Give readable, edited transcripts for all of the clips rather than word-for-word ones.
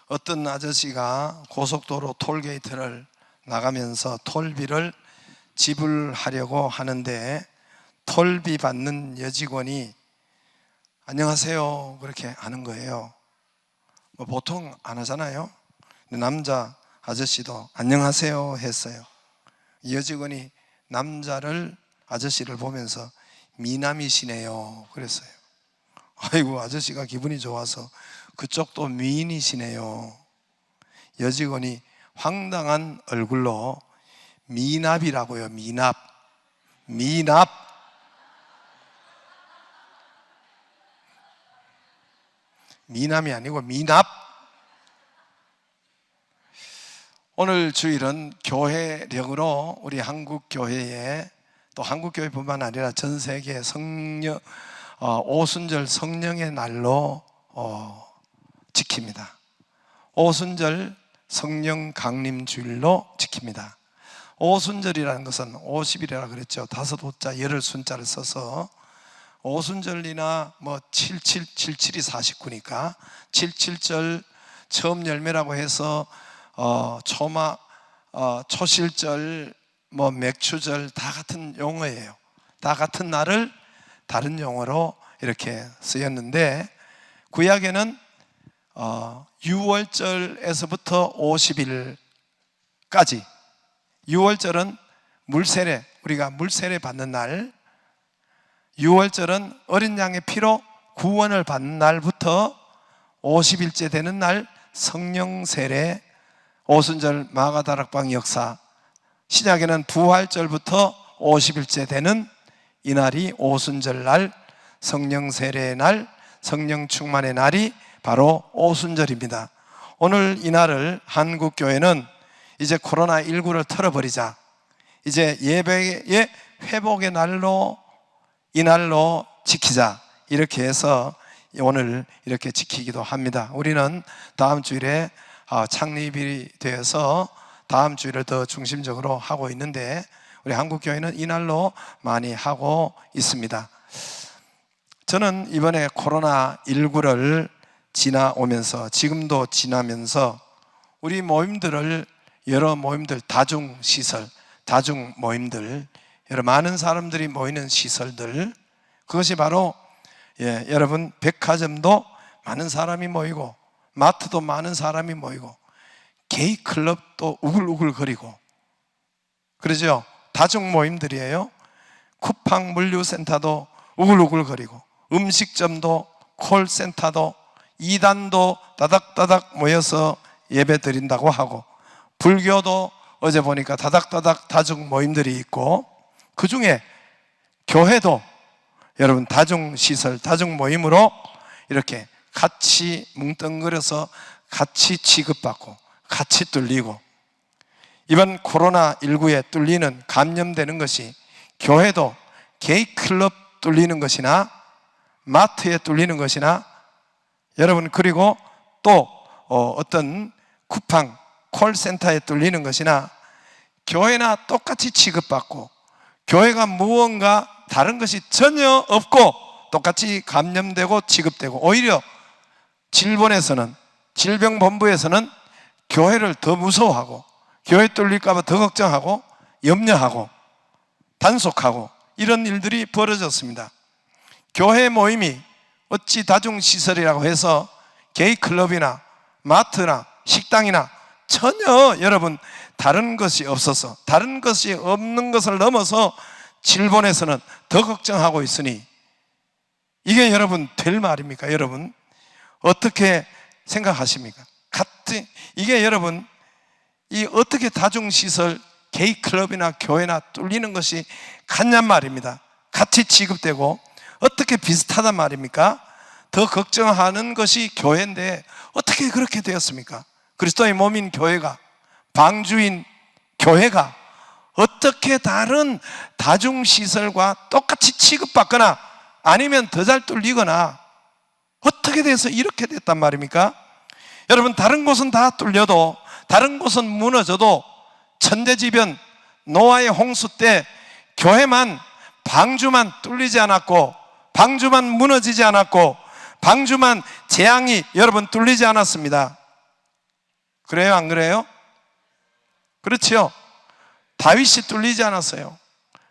어떤 아저씨가 고속도로 톨게이트를 나가면서 톨비를 지불하려고 하는데 톨비 받는 여직원이 안녕하세요 그렇게 하는 거예요. 보통 안 하잖아요. 남자 아저씨도 안녕하세요 했어요. 여직원이 아저씨를 보면서 미남이시네요 그랬어요. 아이고, 아저씨가 기분이 좋아서 그쪽도 미인이시네요. 여직원이 황당한 얼굴로 미납이라고요. 미납. 미남이 아니고 미납. 오늘 주일은 교회력으로 우리 한국교회에, 또 한국교회뿐만 아니라 전 세계 오순절 성령의 날로 지킵니다. 오순절 성령 강림 주일로 지킵니다. 오순절이라는 것은 50이라 그랬죠. 5호자 열흘 순자를 써서 오순절이나 77이 49니까 77절 처음 열매라고 해서 초실절, 맥추절 다 같은 용어예요. 다 같은 날을 다른 용어로 이렇게 쓰였는데, 구약에는 6월절에서부터 50일까지, 6월절은 물세례, 우리가 물세례 받는 날, 6월절은 어린 양의 피로 구원을 받는 날부터 50일째 되는 날 성령 세례, 오순절 마가다락방 역사, 신약에는 부활절부터 50일째 되는 이날이 오순절 날, 성령 세례의 날, 성령 충만의 날이 바로 오순절입니다. 오늘 이날을 한국교회는 이제 코로나19를 털어버리자, 이제 예배의 회복의 날로, 이날로 지키자, 이렇게 해서 오늘 이렇게 지키기도 합니다. 우리는 다음 주일에 창립이 되어서 다음 주일을 더 중심적으로 하고 있는데, 우리 한국교회는 이날로 많이 하고 있습니다. 저는 이번에 코로나19를 지나오면서, 지금도 지나면서 우리 모임들을, 여러 모임들, 다중시설, 다중모임들, 여러 많은 사람들이 모이는 시설들, 그것이 바로 여러분 백화점도 많은 사람이 모이고, 마트도 많은 사람이 모이고, 게이클럽도 우글우글거리고 그러죠. 다중모임들이에요. 쿠팡 물류센터도 우글우글거리고, 음식점도, 콜센터도, 이단도 다닥다닥 모여서 예배 드린다고 하고, 불교도 어제 보니까 다닥다닥 다중모임들이 있고, 그 중에 교회도 여러분 다중시설, 다중모임으로 이렇게 같이 뭉뚱그려서 같이 취급받고 같이 뚫리고, 이번 코로나19에 뚫리는, 감염되는 것이 교회도 게이클럽 뚫리는 것이나 마트에 뚫리는 것이나, 여러분 그리고 또 어떤 쿠팡 콜센터에 뚫리는 것이나, 교회나 똑같이 취급받고 교회가 무언가 다른 것이 전혀 없고 똑같이 감염되고 취급되고, 오히려 질병본부에서는 교회를 더 무서워하고, 교회 뚫릴까 봐 더 걱정하고 염려하고 단속하고, 이런 일들이 벌어졌습니다. 교회 모임이 어찌 다중시설이라고 해서 게이클럽이나 마트나 식당이나 전혀 여러분 다른 것이 없어서, 다른 것이 없는 것을 넘어서 질본에서는 더 걱정하고 있으니, 이게 여러분 될 말입니까? 여러분 어떻게 생각하십니까? 이게 여러분, 이 어떻게 다중시설, 게이클럽이나 교회나 뚫리는 것이 같냔 말입니다. 같이 취급되고 어떻게 비슷하단 말입니까? 더 걱정하는 것이 교회인데 어떻게 그렇게 되었습니까? 그리스도의 몸인 교회가, 방주인 교회가 어떻게 다른 다중시설과 똑같이 취급받거나 아니면 더 잘 뚫리거나 어떻게 돼서 이렇게 됐단 말입니까? 여러분, 다른 곳은 다 뚫려도, 다른 곳은 무너져도, 천대지변 노아의 홍수 때 교회만, 방주만 뚫리지 않았고, 방주만 무너지지 않았고, 방주만 재앙이 여러분 뚫리지 않았습니다. 그래요, 안 그래요? 그렇죠. 다윗이 뚫리지 않았어요.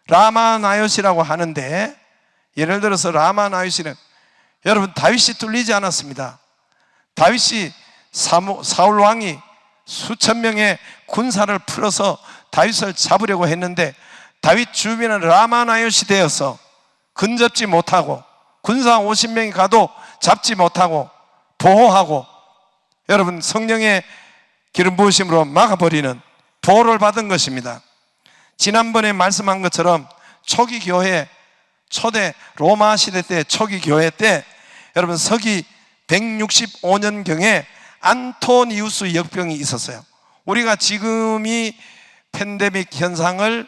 라마나요시라고 하는데, 예를 들어서 라마나요시는, 여러분, 다윗이 뚫리지 않았습니다. 다윗이 사울 왕이 수천 명의 군사를 풀어서 다윗을 잡으려고 했는데, 다윗 주변은 라마나요시 되어서 근접지 못하고, 군사 50명이 가도 잡지 못하고 보호하고, 여러분, 성령의 기름 부으심으로 막아버리는 보호를 받은 것입니다. 지난번에 말씀한 것처럼 초기 교회, 초대 로마 시대 때, 초기 교회 때, 여러분, 서기 165년경에 안토니우스 역병이 있었어요. 우리가 지금 이 팬데믹 현상을,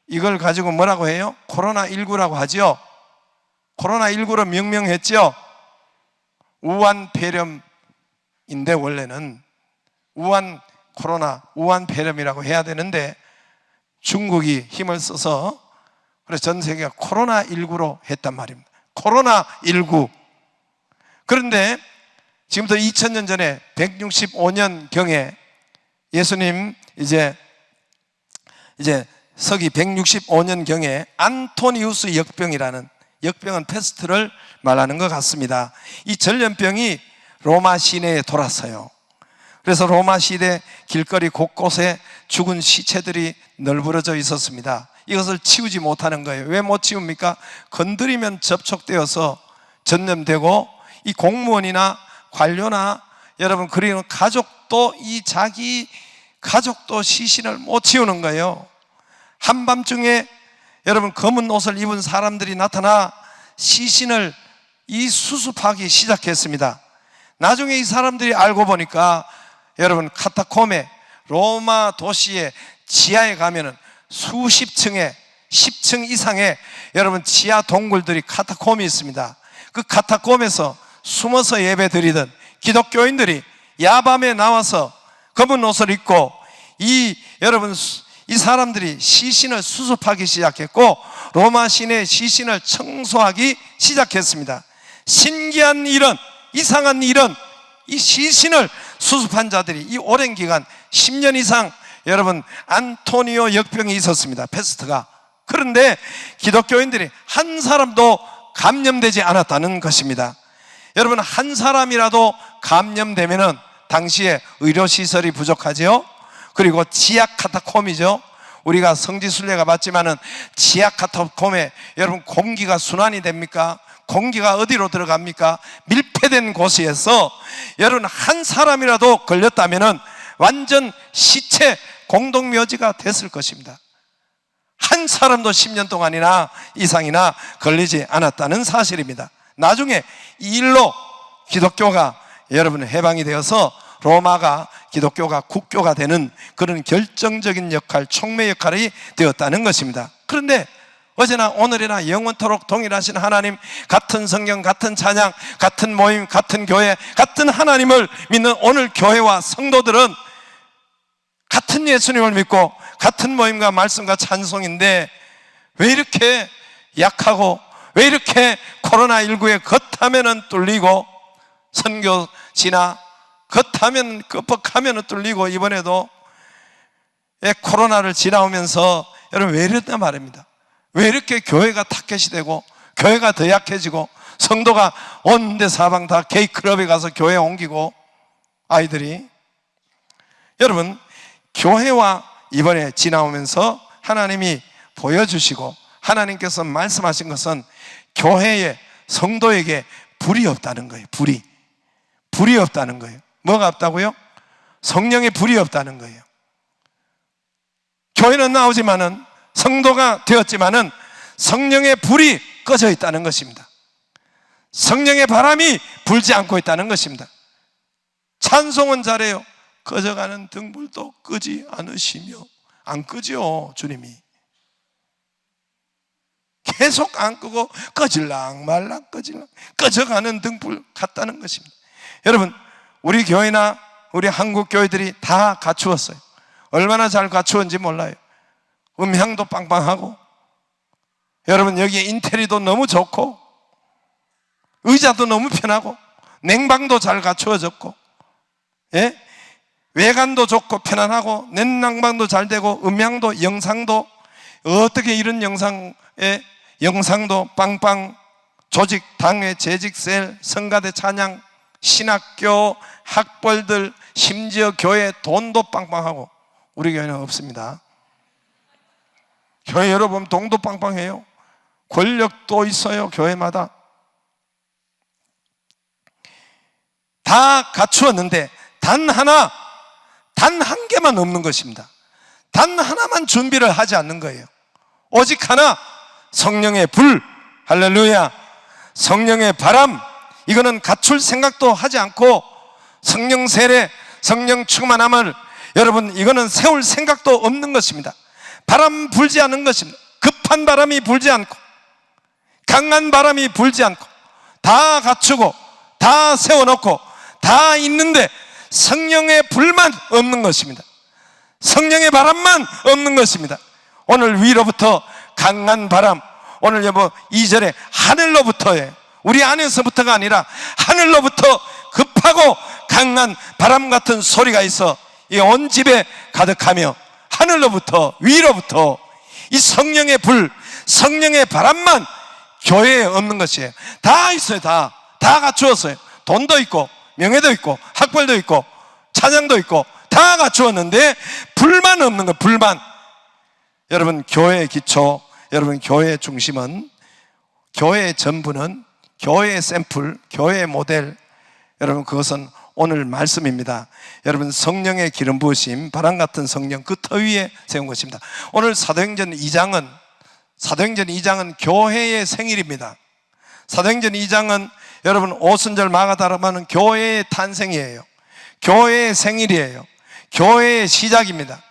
이걸 가지고 뭐라고 해요? 코로나19라고 하죠. 코로나19로 명명했죠. 우한폐렴인데, 원래는 우한폐렴이라고 해야 되는데, 중국이 힘을 써서 그래서 전 세계가 코로나19로 했단 말입니다. 코로나19. 그런데 지금부터 2000년 전에 165년경에 예수님 이제 서기 165년경에 안토니우스 역병이라는, 역병은 패스트를 말하는 것 같습니다. 이 전염병이 로마 시내에 돌았어요. 그래서 로마 시대 길거리 곳곳에 죽은 시체들이 널브러져 있었습니다. 이것을 치우지 못하는 거예요. 왜 못 치웁니까? 건드리면 접촉되어서 전염되고, 이 공무원이나 관료나 여러분, 그리고 가족도, 이 자기 가족도 시신을 못 치우는 거예요. 한밤중에 여러분, 검은 옷을 입은 사람들이 나타나 시신을 수습하기 시작했습니다. 나중에 이 사람들이 알고 보니까, 여러분, 카타콤에, 로마 도시의 지하에 가면은 수십 층에, 10층 이상의 여러분, 지하 동굴들이, 카타콤이 있습니다. 그 카타콤에서 숨어서 예배 드리던 기독교인들이 야밤에 나와서 검은 옷을 입고, 여러분, 이 사람들이 시신을 수습하기 시작했고, 로마 시내 시신을 청소하기 시작했습니다. 신기한 일은, 이상한 일은, 이 시신을 수습한 자들이 이 오랜 기간 10년 이상 여러분, 안토니오 역병이 있었습니다. 패스트가. 그런데 기독교인들이 한 사람도 감염되지 않았다는 것입니다. 여러분, 한 사람이라도 감염되면은 당시에 의료시설이 부족하죠. 그리고 지하 카타콤이죠. 우리가 성지순례가 맞지만은 지하 카타콤에 여러분, 공기가 순환이 됩니까? 공기가 어디로 들어갑니까? 밀폐된 곳에서 여러분, 한 사람이라도 걸렸다면은 완전 시체 공동묘지가 됐을 것입니다. 한 사람도 10년 동안이나 이상이나 걸리지 않았다는 사실입니다. 나중에 이 일로 기독교가 여러분 해방이 되어서 로마가, 기독교가 국교가 되는 그런 결정적인 역할, 촉매 역할이 되었다는 것입니다. 그런데 어제나 오늘이나 영원토록 동일하신 하나님, 같은 성경, 같은 찬양, 같은 모임, 같은 교회, 같은 하나님을 믿는 오늘 교회와 성도들은 같은 예수님을 믿고 같은 모임과 말씀과 찬송인데, 왜 이렇게 약하고, 왜 이렇게 코로나19에 겉하면은 뚫리고, 선교지나 겉하면, 끄뻑하면은 뚫리고, 이번에도 코로나를 지나오면서 여러분, 왜 이랬단 말입니다. 왜 이렇게 교회가 타켓이 되고, 교회가 더 약해지고, 성도가 온데 사방 다 게이클럽에 가서 교회 옮기고, 아이들이. 여러분, 교회와 이번에 지나오면서 하나님이 보여주시고 하나님께서 말씀하신 것은 교회에, 성도에게 불이 없다는 거예요. 불이 없다는 거예요. 뭐가 없다고요? 성령의 불이 없다는 거예요. 교회는 나오지만은, 성도가 되었지만은 성령의 불이 꺼져 있다는 것입니다. 성령의 바람이 불지 않고 있다는 것입니다. 찬송은 잘해요. 꺼져가는 등불도 끄지 않으시며. 안 끄죠, 주님이. 계속 안 끄고 꺼질랑 말랑 꺼져가는 등불 같다는 것입니다. 여러분, 우리 교회나 우리 한국 교회들이 다 갖추었어요. 얼마나 잘 갖추었는지 몰라요. 음향도 빵빵하고, 여러분, 여기에 인테리어도 너무 좋고, 의자도 너무 편하고, 냉방도 잘 갖추어졌고, 예? 외관도 좋고 편안하고 넷난방도 잘 되고 음향도 영상도 어떻게 이런 영상도 빵빵 조직, 당회, 재직, 셀, 성가대 찬양, 신학교, 학벌들, 심지어 교회 돈도 빵빵하고 우리 교회는 없습니다. 교회 여러분 돈도 빵빵해요. 권력도 있어요. 교회마다 다 갖추었는데 단 한 개만 없는 것입니다. 단 하나만 준비를 하지 않는 거예요. 오직 하나, 성령의 불. 할렐루야. 성령의 바람. 이거는 갖출 생각도 하지 않고 성령 세례, 성령 충만함을 여러분 이거는 세울 생각도 없는 것입니다. 바람 불지 않은 것입니다. 급한 바람이 불지 않고 강한 바람이 불지 않고 다 갖추고 다 세워놓고 다 있는데 성령의 불만 없는 것입니다. 성령의 바람만 없는 것입니다. 오늘 위로부터 강한 바람, 오늘 여보 2절에 하늘로부터예요. 우리 안에서부터가 아니라 하늘로부터 급하고 강한 바람 같은 소리가 있어 이 온 집에 가득하며 하늘로부터 위로부터 이 성령의 불, 성령의 바람만 교회에 없는 것이에요. 다 있어요. 다 갖추었어요. 돈도 있고 명예도 있고 학벌도 있고 찬양도 있고 다 갖추었는데 불만 없는 거예요. 불만. 여러분 교회의 기초, 여러분 교회의 중심은, 교회의 전부는, 교회의 샘플, 교회의 모델, 여러분 그것은 오늘 말씀입니다. 여러분 성령의 기름 부으심, 바람 같은 성령 그 터 위에 세운 것입니다. 오늘 사도행전 2장은 교회의 생일입니다. 사도행전 2장은 여러분 오순절 마가다락방은 교회의 탄생이에요. 교회의 생일이에요. 교회의 시작입니다.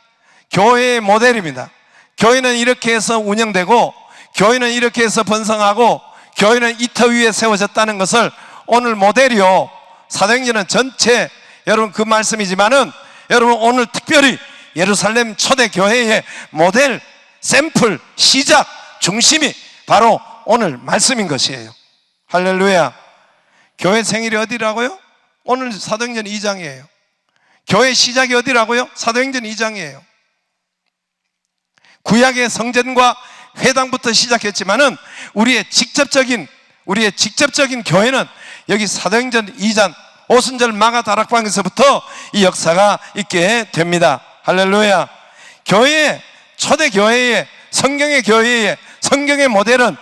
교회의 모델입니다. 교회는 이렇게 해서 운영되고 교회는 이렇게 해서 번성하고 교회는 이 터 위에 세워졌다는 것을 오늘 모델이요, 사도행전은 전체 여러분 그 말씀이지만은 여러분 오늘 특별히 예루살렘 초대교회의 모델, 샘플, 시작, 중심이 바로 오늘 말씀인 것이에요. 할렐루야. 교회 생일이 어디라고요? 오늘 사도행전 2장이에요. 교회 시작이 어디라고요? 사도행전 2장이에요. 구약의 성전과 회당부터 시작했지만은 우리의 직접적인 교회는 여기 사도행전 2장 오순절 마가다락방에서부터 이 역사가 있게 됩니다. 할렐루야. 교회의 초대 교회의 성경의 교회의 성경의 모델은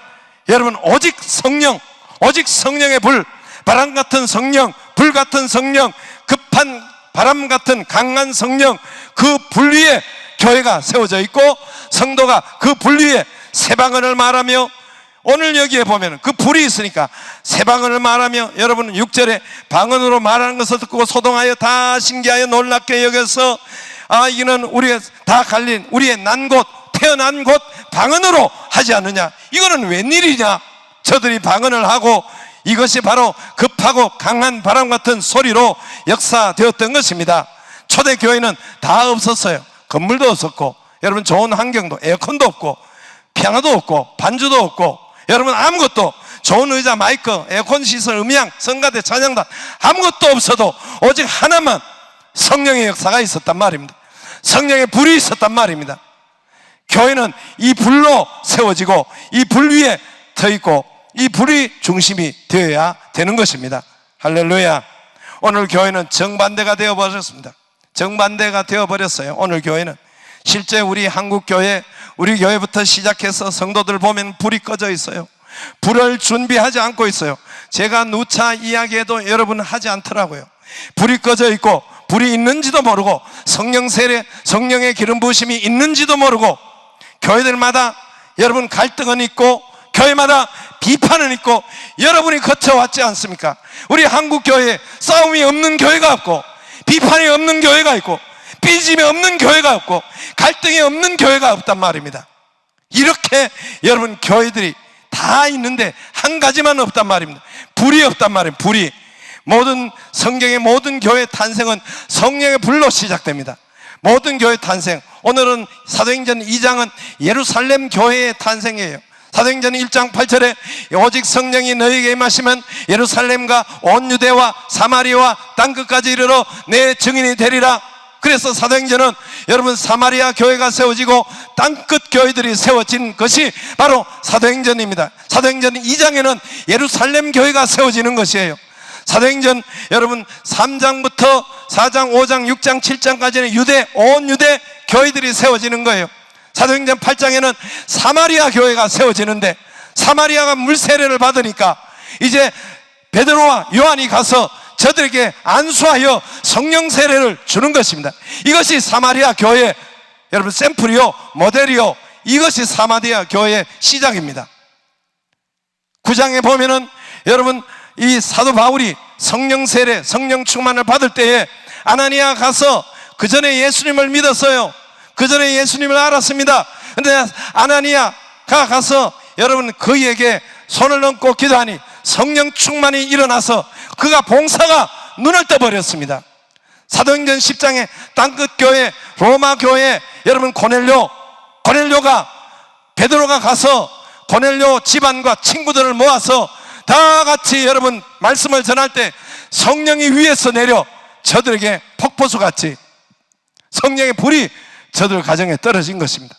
여러분 오직 성령, 오직 성령의 불, 바람 같은 성령, 불 같은 성령, 급한 바람 같은 강한 성령, 그 불 위에 교회가 세워져 있고 성도가 그 불 위에 새방언을 말하며, 오늘 여기에 보면 그 불이 있으니까 새방언을 말하며, 여러분 6절에 방언으로 말하는 것을 듣고 소동하여 다 신기하여 놀랍게 여겨서 이는 우리의 다 갈린 우리의 난 곳, 태어난 곳 방언으로 하지 않느냐. 이거는 웬일이냐. 저들이 방언을 하고 이것이 바로 급하고 강한 바람 같은 소리로 역사되었던 것입니다. 초대교회는 다 없었어요. 건물도 없었고 여러분 좋은 환경도, 에어컨도 없고 피아노도 없고 반주도 없고 여러분 아무것도, 좋은 의자, 마이크, 에어컨 시설, 음향, 성가대, 찬양단 아무것도 없어도 오직 하나만, 성령의 역사가 있었단 말입니다. 성령의 불이 있었단 말입니다. 교회는 이 불로 세워지고 이 불 위에 터 있고 이 불이 중심이 되어야 되는 것입니다. 할렐루야. 오늘 교회는 정반대가 되어버렸습니다. 정반대가 되어버렸어요. 오늘 교회는 실제 우리 한국교회, 우리 교회부터 시작해서 성도들 보면 불이 꺼져 있어요. 불을 준비하지 않고 있어요. 제가 누차 이야기해도 여러분 하지 않더라고요. 불이 꺼져 있고 불이 있는지도 모르고 성령 세례, 성령의 기름 부으심이 있는지도 모르고 교회들마다 여러분 갈등은 있고 교회마다 비판은 있고 여러분이 거쳐왔지 않습니까? 우리 한국교회에 싸움이 없는 교회가 없고 비판이 없는 교회가 있고 삐짐이 없는 교회가 없고 갈등이 없는 교회가 없단 말입니다. 이렇게 여러분 교회들이 다 있는데 한 가지만 없단 말입니다. 불이 없단 말이에요. 불이. 모든 성경의 모든 교회 탄생은 성령의 불로 시작됩니다. 모든 교회 탄생. 오늘은 사도행전 2장은 예루살렘 교회의 탄생이에요. 사도행전 1장 8절에 오직 성령이 너희에게 임하시면 예루살렘과 온 유대와 사마리아와 땅끝까지 이르러 내 증인이 되리라. 그래서 사도행전은 여러분 사마리아 교회가 세워지고 땅끝 교회들이 세워진 것이 바로 사도행전입니다. 사도행전 2장에는 예루살렘 교회가 세워지는 것이에요. 사도행전 여러분 3장부터 4장, 5장, 6장, 7장까지는 온 유대 교회들이 세워지는 거예요. 사도행전 8장에는 사마리아 교회가 세워지는데, 사마리아가 물세례를 받으니까 이제 베드로와 요한이 가서 저들에게 안수하여 성령 세례를 주는 것입니다. 이것이 사마리아 교회, 여러분 샘플이요, 모델이요, 이것이 사마리아 교회의 시작입니다. 9장에 보면은 여러분 이 사도 바울이 성령 세례, 성령 충만을 받을 때에 아나니아 가서 그 전에 예수님을 믿었어요. 그 전에 예수님을 알았습니다. 근데 아나니아가 가서 여러분 그에게 손을 얹고 기도하니 성령 충만이 일어나서 그가 봉사가 눈을 떠버렸습니다. 사도행전 10장에 땅끝 교회, 로마 교회, 여러분 고넬료가 베드로가 가서 고넬료 집안과 친구들을 모아서 다 같이 여러분 말씀을 전할 때 성령이 위에서 내려 저들에게 폭포수 같이 성령의 불이 저들 가정에 떨어진 것입니다.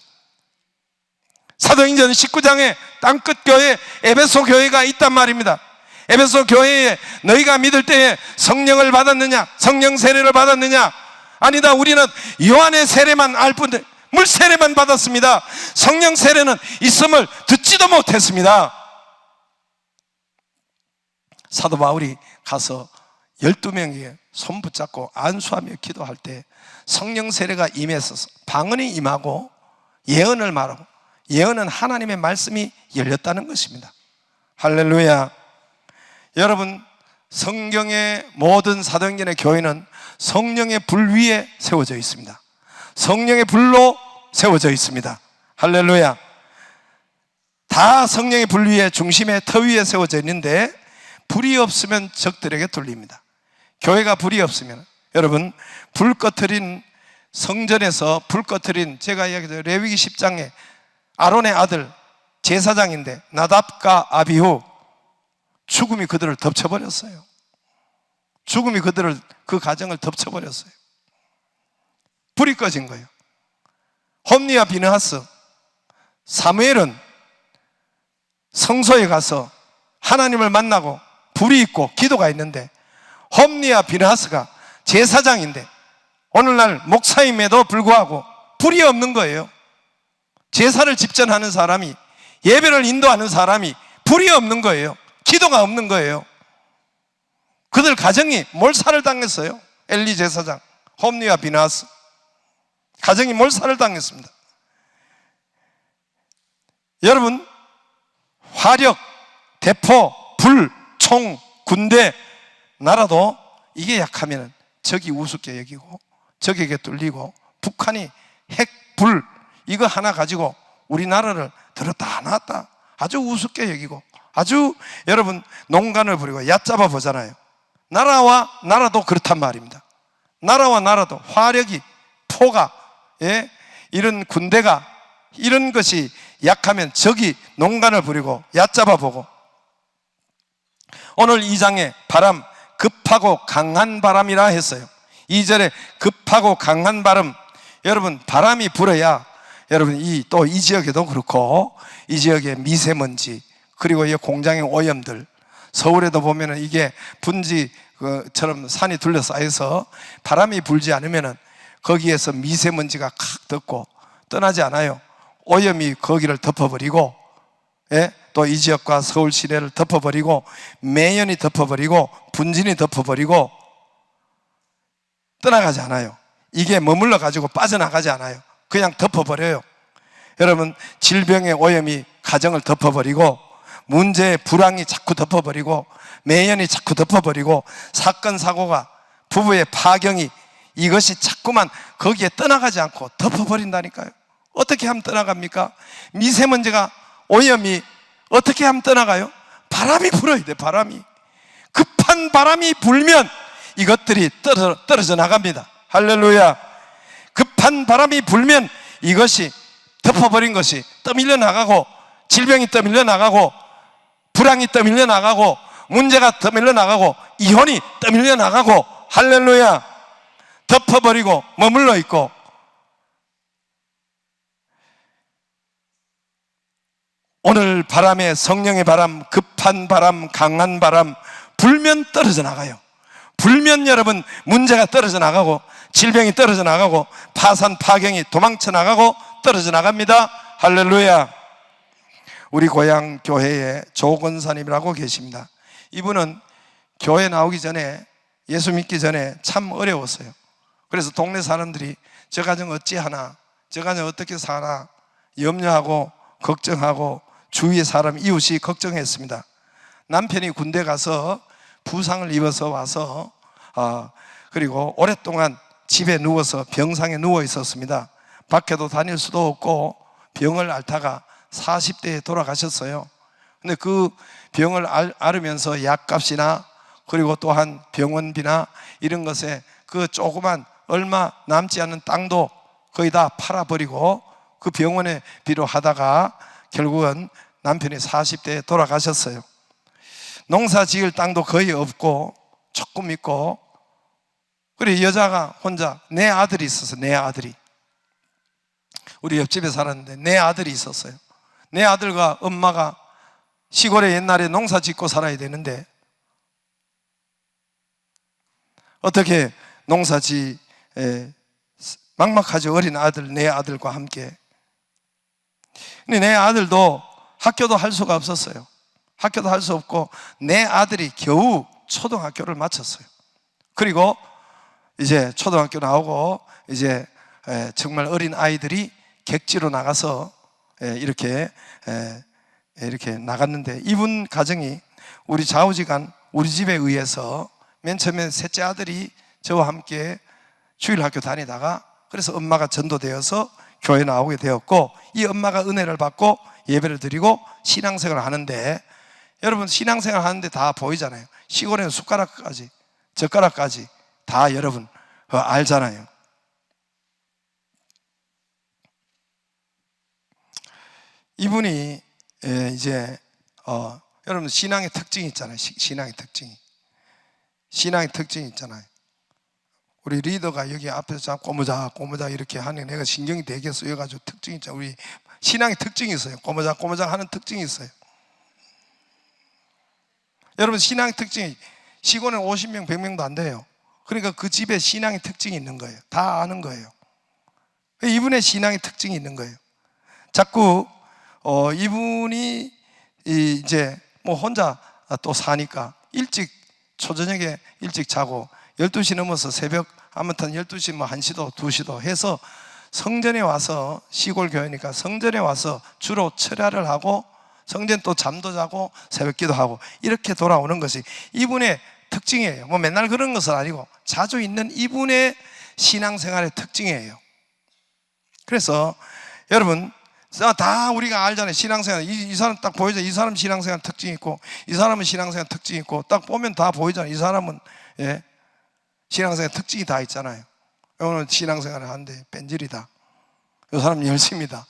사도행전 19장에 땅끝 교회 에베소 교회가 있단 말입니다. 에베소 교회에 너희가 믿을 때에 성령을 받았느냐, 성령 세례를 받았느냐? 아니다, 우리는 요한의 세례만 알 뿐인데 물 세례만 받았습니다. 성령 세례는 있음을 듣지도 못했습니다. 사도 바울이 가서 12명에게 손 붙잡고 안수하며 기도할 때 성령 세례가 임했어서 방언이 임하고 예언을 말하고, 예언은 하나님의 말씀이 열렸다는 것입니다. 할렐루야. 여러분, 성경의 모든 사도행전의 교회는 성령의 불 위에 세워져 있습니다. 성령의 불로 세워져 있습니다. 할렐루야. 다 성령의 불 위에, 중심의 터 위에 세워져 있는데 불이 없으면 적들에게 뚫립니다. 교회가 불이 없으면, 여러분 불 꺼트린 성전에서 불 꺼트린, 제가 이야기했죠, 레위기 10장에 아론의 아들 제사장인데 나답과 아비후, 죽음이 그들을 덮쳐버렸어요. 죽음이 그들을, 그 가정을 덮쳐버렸어요. 불이 꺼진 거예요. 홈리와 비느하스, 사무엘은 성소에 가서 하나님을 만나고 불이 있고 기도가 있는데, 홈리와 비느하스가 제사장인데 오늘날 목사임에도 불구하고 불이 없는 거예요. 제사를 집전하는 사람이, 예배를 인도하는 사람이 불이 없는 거예요. 기도가 없는 거예요. 그들 가정이 몰살을 당했어요. 엘리 제사장, 홈리와 비느하스 가정이 몰살을 당했습니다. 여러분, 화력, 대포, 불, 총, 군대, 나라도 이게 약하면 적이 우습게 여기고 적에게 뚫리고, 북한이 핵, 불 이거 하나 가지고 우리나라를 들었다 놨다 아주 우습게 여기고 아주 여러분 농간을 부리고 얕잡아 보잖아요. 나라와 나라도 그렇단 말입니다. 나라와 나라도 화력이, 포가, 이런 군대가, 이런 것이 약하면 적이 농간을 부리고 얕잡아 보고, 오늘 2장에 바람, 급하고 강한 바람이라 했어요. 2절에 급하고 강한 바람, 여러분 바람이 불어야, 여러분 이 지역에도 그렇고 이 지역의 미세먼지, 그리고 이 공장의 오염들, 서울에도 보면은 이게 분지처럼 산이 둘러싸여서 바람이 불지 않으면은 거기에서 미세먼지가 칵 덮고 떠나지 않아요. 오염이 거기를 덮어버리고, 또 이 지역과 서울 시내를 덮어버리고, 매연이 덮어버리고, 분진이 덮어버리고 떠나가지 않아요. 이게 머물러 가지고 빠져나가지 않아요. 그냥 덮어버려요. 여러분, 질병의 오염이 가정을 덮어버리고, 문제의 불황이 자꾸 덮어버리고, 매연이 자꾸 덮어버리고, 사건 사고가, 부부의 파경이, 이것이 자꾸만 거기에 떠나가지 않고 덮어버린다니까요. 어떻게 하면 떠나갑니까? 미세먼지가, 오염이 어떻게 하면 떠나가요? 바람이 불어야 돼. 바람이, 급한 바람이 불면 이것들이 떨어져 나갑니다. 할렐루야. 급한 바람이 불면 이것이 덮어버린 것이 떠밀려 나가고, 질병이 떠밀려 나가고, 불황이 떠밀려 나가고, 문제가 떠밀려 나가고, 이혼이 떠밀려 나가고, 할렐루야. 덮어버리고 머물러 있고, 오늘 바람에 성령의 바람, 급한 바람, 강한 바람 불면 떨어져 나가요. 불면 여러분 문제가 떨어져 나가고, 질병이 떨어져 나가고, 파산 파경이 도망쳐 나가고 떨어져 나갑니다. 할렐루야. 우리 고향 교회에 조 권사님이라고 계십니다. 이분은 교회 나오기 전에, 예수 믿기 전에 참 어려웠어요. 그래서 동네 사람들이 저 가정 어찌하나, 저 가정 어떻게 사나 염려하고 걱정하고 주위의 사람, 이웃이 걱정했습니다. 남편이 군대 가서 부상을 입어서 와서 그리고 오랫동안 집에 누워서 병상에 누워 있었습니다. 밖에도 다닐 수도 없고 병을 앓다가 40대에 돌아가셨어요. 근데 그 병을 앓으면서 약값이나 그리고 또한 병원비나 이런 것에 그 조그만 얼마 남지 않은 땅도 거의 다 팔아버리고 그 병원에 비로 하다가 결국은 남편이 40대에 돌아가셨어요. 농사 지을 땅도 거의 없고 조금 있고, 그리고 여자가 혼자, 내 아들이 있었어요. 내 아들이, 우리 옆집에 살았는데 내 아들이 있었어요. 내 아들과 엄마가 시골에 옛날에 농사 짓고 살아야 되는데 어떻게 농사지 막막하죠. 어린 아들, 내 아들과 함께. 근데 내 아들도 학교도 할 수가 없었어요. 학교도 할 수 없고 내 아들이 겨우 초등학교를 마쳤어요. 그리고 이제 초등학교 나오고 이제 정말 어린 아이들이 객지로 나가서 이렇게 나갔는데, 이분 가정이 우리 좌우지간 우리 집에 의해서 맨 처음에 셋째 아들이 저와 함께 주일학교 다니다가 그래서 엄마가 전도되어서 교회 나오게 되었고, 이 엄마가 은혜를 받고 예배를 드리고 신앙생활을 하는데, 여러분 신앙생활 하는데 다 보이잖아요. 시골에는 숟가락까지 젓가락까지 다 여러분 알잖아요. 이분이 이제 여러분 신앙의 특징이 있잖아요. 신앙의 특징이 있잖아요. 우리 리더가 여기 앞에서 자꾸 꼬무작 이렇게 하는, 내가 신경이 되게 쓰여가지고 특징이 있잖아요. 우리 신앙의 특징이 있어요. 꼬무작 하는 특징이 있어요. 여러분 신앙의 특징이, 시골은 50명 100명도 안 돼요. 그러니까 그 집에 신앙의 특징이 있는 거예요. 다 아는 거예요. 이분의 신앙의 특징이 있는 거예요. 자꾸 이분이 이제 뭐 혼자 또 사니까 초저녁에 일찍 자고 12시 넘어서 새벽 아무튼 12시 뭐 1시도 2시도 해서 성전에 와서, 시골 교회니까 성전에 와서 주로 철야를 하고 성전 또 잠도 자고 새벽기도 하고 이렇게 돌아오는 것이 이분의 특징이에요. 뭐 맨날 그런 것은 아니고 자주 있는 이분의 신앙생활의 특징이에요. 그래서 여러분 다 우리가 알잖아요. 신앙생활, 이 사람 딱 보이죠. 이 사람 신앙생활 특징이 있고 이 사람은 신앙생활 특징이 있고 딱 보면 다 보이잖아요. 이 사람은 신앙생활 특징이 다 있잖아요. 오늘 신앙생활을 하는데 뺀질이다, 이 사람은 열심이다,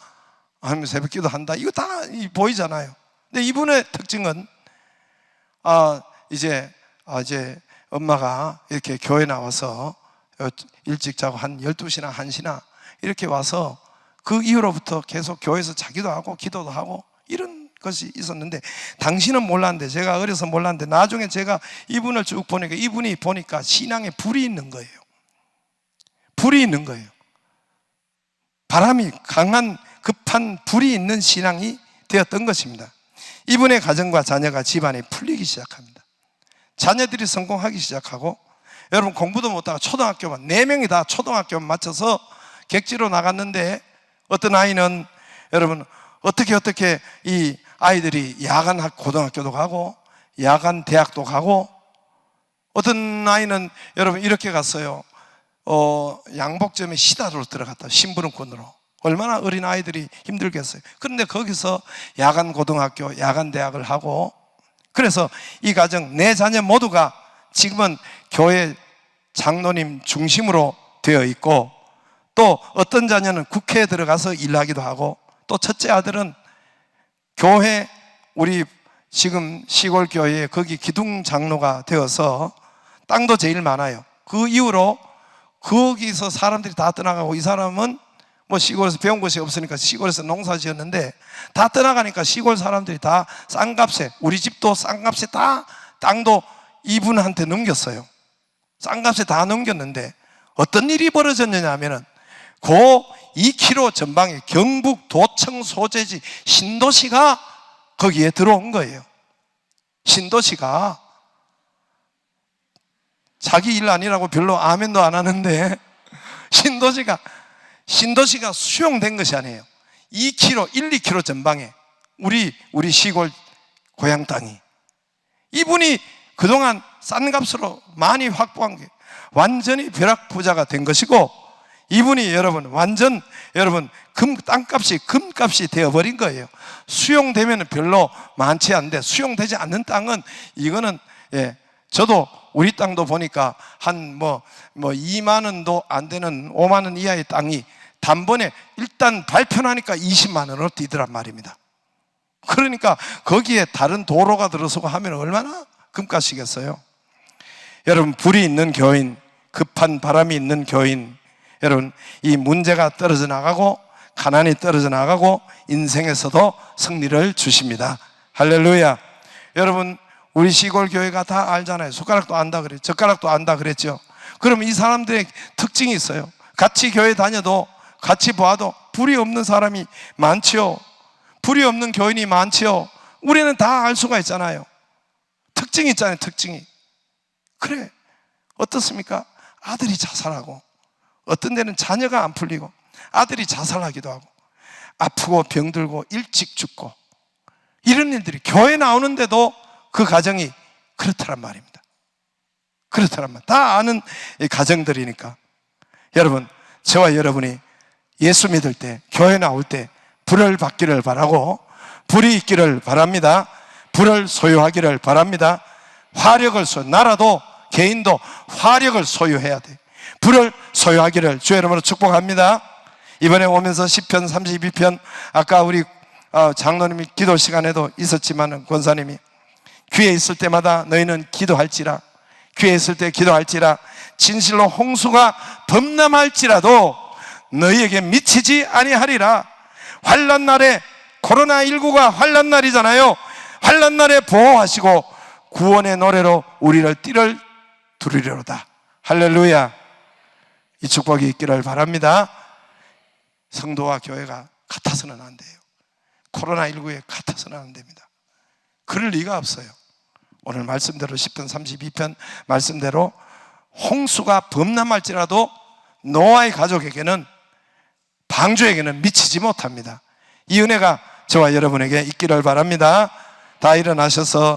아니면 새벽기도 한다, 이거 다 보이잖아요. 근데 이분의 특징은 이제 엄마가 이렇게 교회 나와서 일찍 자고 한 12시나 1시나 이렇게 와서 그 이후로부터 계속 교회에서 자기도 하고 기도도 하고 이런 것이 있었는데, 당신은 몰랐는데, 제가 어려서 몰랐는데 나중에 제가 이분을 쭉 보니까 이분이 보니까 신앙에 불이 있는 거예요. 불이 있는 거예요. 바람이 강한 급한 불이 있는 신앙이 되었던 것입니다. 이분의 가정과 자녀가 집안에 풀리기 시작합니다. 자녀들이 성공하기 시작하고, 여러분 공부도 못하고 초등학교만 4명이 다 초등학교만 마쳐서 객지로 나갔는데, 어떤 아이는 여러분 어떻게 이 아이들이 야간 고등학교도 가고 야간 대학도 가고, 어떤 아이는 여러분 이렇게 갔어요. 양복점에 시다로 들어갔다, 심부름꾼으로. 얼마나 어린 아이들이 힘들겠어요. 그런데 거기서 야간 고등학교, 야간 대학을 하고, 그래서 이 가정 내 자녀 모두가 지금은 교회 장로님 중심으로 되어 있고, 또 어떤 자녀는 국회에 들어가서 일하기도 하고, 또 첫째 아들은 교회, 우리 지금 시골 교회에 거기 기둥 장로가 되어서 땅도 제일 많아요. 그 이후로 거기서 사람들이 다 떠나가고, 이 사람은 뭐 시골에서 배운 것이 없으니까 시골에서 농사 지었는데, 다 떠나가니까 시골 사람들이 다 싼값에, 우리 집도 싼값에 다 땅도 이분한테 넘겼어요. 싼값에 다 넘겼는데 어떤 일이 벌어졌느냐 하면은, 그 2km 전방에 경북 도청 소재지 신도시가 거기에 들어온 거예요. 신도시가 자기 일 아니라고 별로 아멘도 안 하는데, 신도시가 수용된 것이 아니에요. 2km, 2km 전방에 우리 시골 고향 땅이, 이분이 그동안 싼 값으로 많이 확보한 게 완전히 벼락부자가 된 것이고, 이분이 여러분 땅값이 금값이 되어버린 거예요. 수용되면 별로 많지 않은데, 수용되지 않는 땅은, 이거는 저도 우리 땅도 보니까 한 2만 원도 안 되는 5만 원 이하의 땅이 단번에 일단 발표하니까 20만 원으로 뛰더란 말입니다. 그러니까 거기에 다른 도로가 들어서고 하면 얼마나 금값이겠어요. 여러분, 불이 있는 교인, 급한 바람이 있는 교인, 여러분, 이 문제가 떨어져 나가고 가난이 떨어져 나가고 인생에서도 승리를 주십니다. 할렐루야. 여러분, 우리 시골 교회가 다 알잖아요. 숟가락도 안다 그랬죠. 젓가락도 안다 그랬죠. 그러면 이 사람들의 특징이 있어요. 같이 교회 다녀도, 같이 봐도 불이 없는 사람이 많지요. 불이 없는 교인이 많지요. 우리는 다 알 수가 있잖아요. 특징이 있잖아요. 특징이. 그래, 어떻습니까? 아들이 자살하고, 어떤 데는 자녀가 안 풀리고 아들이 자살하기도 하고, 아프고 병들고 일찍 죽고, 이런 일들이 교회 나오는데도 그 가정이 그렇다란 말입니다. 그렇다란 말. 다 아는 가정들이니까. 여러분, 저와 여러분이 예수 믿을 때, 교회 나올 때 불을 받기를 바라고, 불이 있기를 바랍니다. 불을 소유하기를 바랍니다. 나라도 개인도 화력을 소유해야 돼. 불을 소유하기를 주의 이름으로 축복합니다. 이번에 오면서 시편 32편, 아까 우리 장로님이 기도 시간에도 있었지만, 권사님이 귀에 있을 때마다 너희는 기도할지라, 귀에 있을 때 기도할지라, 진실로 홍수가 범람할지라도 너희에게 미치지 아니하리라. 환난 날에, 코로나19가 환난 날이잖아요. 환난 날에 보호하시고 구원의 노래로 우리를 띠를 두리려다. 할렐루야. 이 축복이 있기를 바랍니다. 성도와 교회가 같아서는 안 돼요. 코로나19에 같아서는 안 됩니다. 그럴 리가 없어요. 오늘 말씀대로 10편 32편 말씀대로 홍수가 범람할지라도 노아의 가족에게는, 방주에게는 미치지 못합니다. 이 은혜가 저와 여러분에게 있기를 바랍니다. 다 일어나셔서